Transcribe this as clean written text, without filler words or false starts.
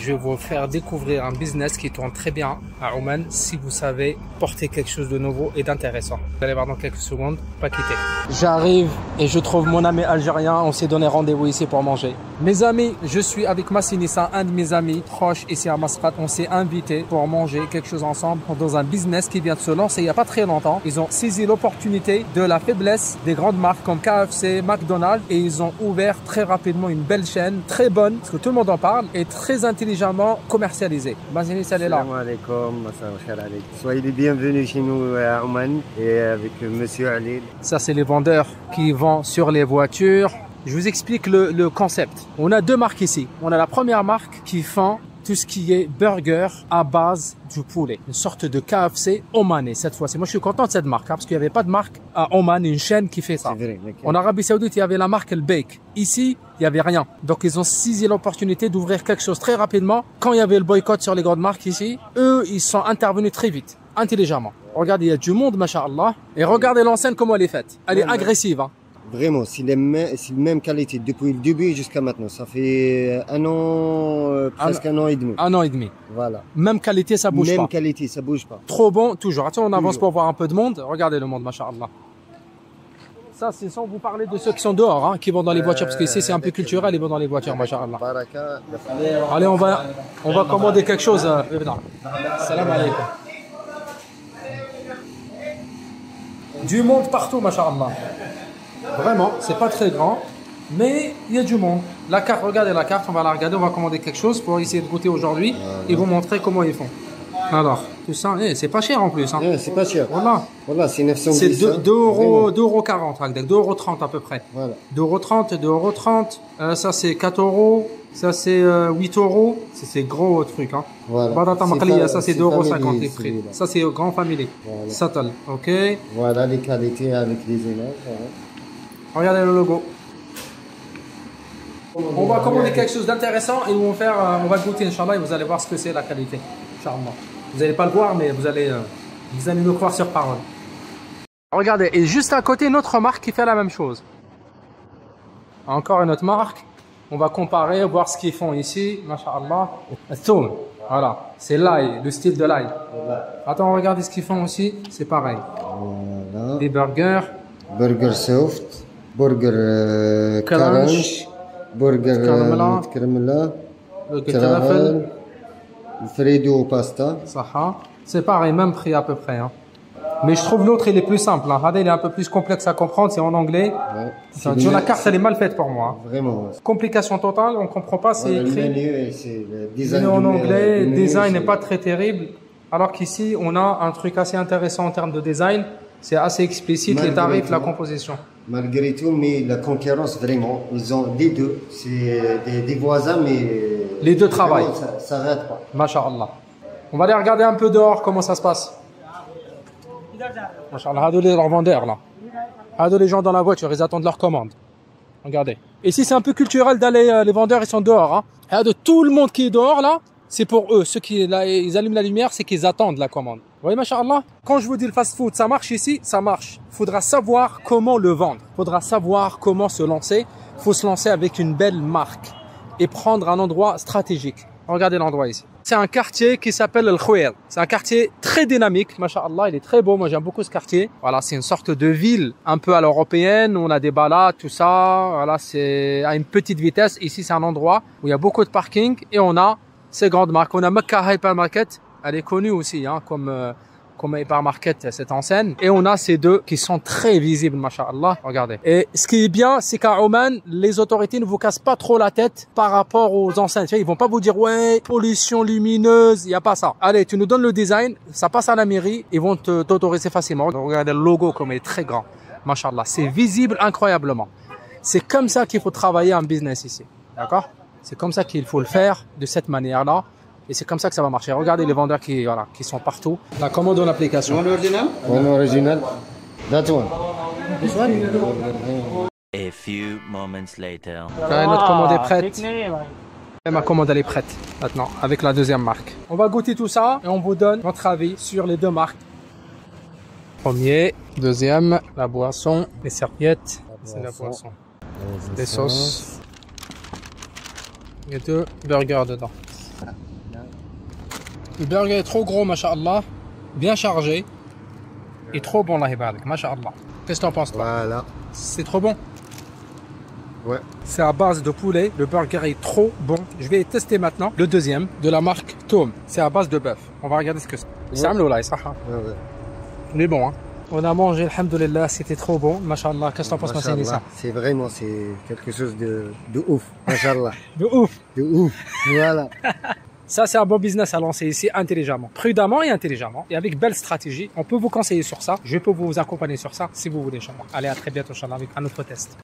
je vais vous faire découvrir un business qui tourne très bien à Oman si vous savez porter quelque chose de nouveau et d'intéressant. Vous allez voir dans quelques secondes, pas quitter. J'arrive et je trouve mon ami algérien. On s'est donné rendez-vous ici pour manger. Mes amis, je suis avec Massinissa, un de mes amis proches ici à Masrat. On s'est invités pour manger quelque chose ensemble dans un business qui vient de se lancer il n'y a pas très longtemps. Ils ont saisi l'opportunité de la faiblesse des grandes marques comme KFC, McDonald's et ils ont ouvert très rapidement une belle chaîne, très bonne, parce que tout le monde en parle, et très intelligemment commercialisée. Massinissa, elle est là. Salam alaikum, soyez les bienvenus chez nous à Oman et avec Monsieur Ali. Ça, c'est les vendeurs qui vendent sur les voitures. Je vous explique le concept. On a deux marques ici. On a la première marque qui font tout ce qui est burger à base du poulet. Une sorte de KFC omanais cette fois-ci. Moi, je suis content de cette marque parce qu'il n'y avait pas de marque à Oman, une chaîne qui fait ça. Vrai, en Arabie Saoudite, il y avait la marque El Bake. Ici, il n'y avait rien. Donc, ils ont saisi l'opportunité d'ouvrir quelque chose très rapidement. Quand il y avait le boycott sur les grandes marques ici, eux, ils sont intervenus très vite, intelligemment. Regardez, il y a du monde, masha'Allah. Et regardez l'enseigne, comment elle est faite. Elle est agressive. Hein. Vraiment, c'est la même qualité depuis le début jusqu'à maintenant. Ça fait un an, presque un an et demi. Un an et demi. Voilà. Même qualité, ça bouge pas. Même qualité, ça bouge pas. Trop bon, toujours. Attends, on avance pour voir un peu de monde. Regardez le monde, masha'Allah. Ça, c'est sans vous parler de ceux qui sont dehors, hein, qui vont dans les voitures, parce qu'ici, c'est un peu culturel, ils vont dans les voitures, masha'Allah. Allez, on va commander quelque chose. Salam alaikum. Du monde partout, masha'Allah. Vraiment, c'est pas très grand, mais il y a du monde. La carte, regardez la carte, on va la regarder, on va commander quelque chose pour essayer de goûter aujourd'hui et vous montrer comment ils font. Alors, tout ça, c'est pas cher en plus. Hein. C'est pas cher. Voilà, c'est 910. C'est 2,40 €, 2,30 € à peu près. Voilà. 2,30 €. Ça, c'est 4 €. Ça, c'est 8 €. C'est gros truc. Hein. Voilà. Ça, c'est 2,50 € les prix. Ça, c'est grand family. Voilà. Sattel, ok. Voilà les qualités avec les images. Voilà. Regardez le logo. On va commander quelque chose d'intéressant et on va goûter, Inch'Allah, et vous allez voir ce que c'est la qualité. Inch'Allah. Vous n'allez pas le voir, mais vous allez nous croire sur parole. Regardez, et juste à côté, une autre marque qui fait la même chose. Encore une autre marque. On va comparer, voir ce qu'ils font ici. Masha'Allah. Thoum. Voilà, c'est l'ail, le style de l'ail. Attends, regardez ce qu'ils font aussi. C'est pareil. Voilà. Des burgers. Burger soft. Burger crunch. Burger كرملة. Burger Fredo pasta. C'est pareil, même prix à peu près. Hein. Mais je trouve l'autre, il est plus simple. Hein. Regardez, il est un peu plus complexe à comprendre, c'est en anglais. Ouais. Sur la carte, elle est mal faite pour moi. Hein. Vraiment. Ouais. Complication totale, on ne comprend pas, c'est écrit. Le design en anglais, le design n'est pas très terrible. Alors qu'ici, on a un truc assez intéressant en termes de design. C'est assez explicite, les tarifs, la composition. Malgré tout, mais la concurrence, vraiment, ils ont les deux. C'est des voisins, mais... Les deux travaillent. Ça n'arrête pas. Masha'Allah. On va aller regarder un peu dehors comment ça se passe. Masha'Allah, regardez les vendeurs là. Regardez les gens dans la voiture, ils attendent leur commande. Regardez. Ici, c'est un peu culturel d'aller, les vendeurs, ils sont dehors. Hein. Regardez, tout le monde qui est dehors là, c'est pour eux. Ceux qui là, ils allument la lumière, c'est qu'ils attendent la commande. Vous voyez, masha'Allah, quand je vous dis le fast-food, ça marche ici, ça marche. Il faudra savoir comment le vendre. Il faudra savoir comment se lancer. Il faut se lancer avec une belle marque et prendre un endroit stratégique. Regardez l'endroit ici. C'est un quartier qui s'appelle El Khouir. C'est un quartier très dynamique, masha'Allah, il est très beau. Moi, j'aime beaucoup ce quartier. Voilà, c'est une sorte de ville un peu à l'européenne. On a des balades, tout ça. Voilà, c'est à une petite vitesse. Ici, c'est un endroit où il y a beaucoup de parking et on a ces grandes marques. On a Mecca Hypermarket. Elle est connue aussi, hein, comme Hypermarket, cette enseigne. Et on a ces deux qui sont très visibles, masha'Allah. Regardez. Et ce qui est bien, c'est qu'à Oman, les autorités ne vous cassent pas trop la tête par rapport aux enseignes. Ils vont pas vous dire, ouais, pollution lumineuse, il n'y a pas ça. Allez, tu nous donnes le design, ça passe à la mairie, ils vont t'autoriser facilement. Regardez le logo comme il est très grand. Masha'Allah. C'est visible incroyablement. C'est comme ça qu'il faut travailler un business ici. D'accord? C'est comme ça qu'il faut le faire, de cette manière-là. Et c'est comme ça que ça va marcher. Regardez les vendeurs qui sont partout. La commande de l'application. One original? One original. That one. This one? A few moments later. Notre commande est prête. Et ma commande elle est prête maintenant avec la deuxième marque. On va goûter tout ça et on vous donne notre avis sur les deux marques. Premier, deuxième, la boisson, les serviettes, c'est la boisson. Les sauces. Il y a deux burgers dedans. Le burger est trop gros, masha'Allah. Bien chargé. Et trop bon, là, masha'Allah. Qu'est-ce que t'en penses, toi? Voilà. C'est trop bon? Ouais. C'est à base de poulet. Le burger est trop bon. Je vais tester maintenant le deuxième de la marque Tom. C'est à base de bœuf. On va regarder ce que c'est. C'est un là, Ouais. il est bon, hein. On a mangé, alhamdoulilah, c'était trop bon. Masha'Allah, qu'est-ce que t'en penses, Massini, ça? C'est vraiment, c'est quelque chose de ouf. Masha'Allah. De ouf. De ouf. Voilà. Ça, c'est un bon business à lancer ici intelligemment. Prudemment et intelligemment. Et avec belle stratégie. On peut vous conseiller sur ça. Je peux vous accompagner sur ça si vous voulez, Inch'Allah. Allez, à très bientôt, Inch'Allah, avec un autre test.